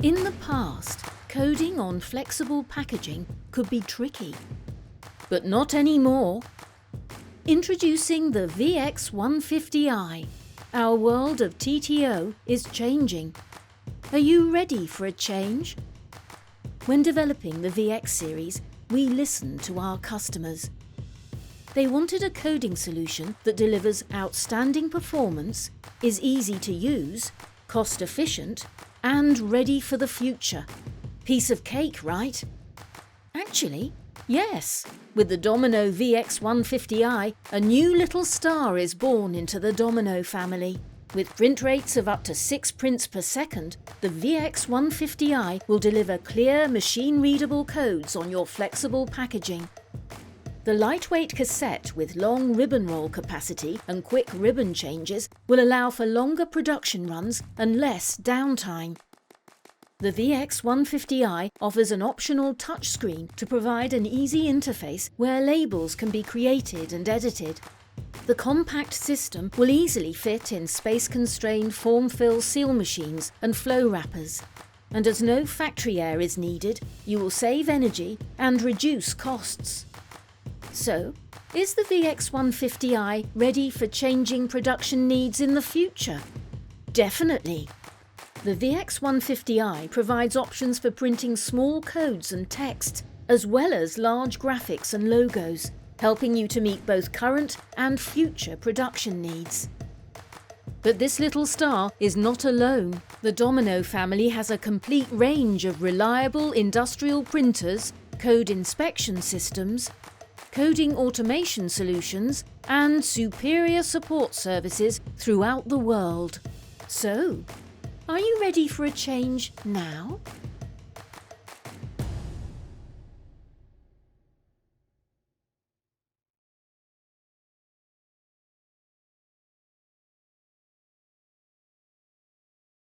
In the past, coding on flexible packaging could be tricky. But not anymore. Introducing the Vx150i. Our world of TTO is changing. Are you ready for a change? When developing the VX series, we listened to our customers. They wanted a coding solution that delivers outstanding performance, is easy to use, cost efficient, and ready for the future. Piece of cake, right? Actually, yes. With the Domino Vx150i, a new little star is born into the Domino family. With print rates of up to 6 prints per second, the Vx150i will deliver clear, machine-readable codes on your flexible packaging. The lightweight cassette with long ribbon roll capacity and quick ribbon changes will allow for longer production runs and less downtime. The Vx150i offers an optional touchscreen to provide an easy interface where labels can be created and edited. The compact system will easily fit in space-constrained form-fill seal machines and flow wrappers. And as no factory air is needed, you will save energy and reduce costs. So, is the Vx150i ready for changing production needs in the future? Definitely. The Vx150i provides options for printing small codes and text, as well as large graphics and logos, helping you to meet both current and future production needs. But this little star is not alone. The Domino family has a complete range of reliable industrial printers, code inspection systems, coding automation solutions, and superior support services throughout the world. So, are you ready for a change now?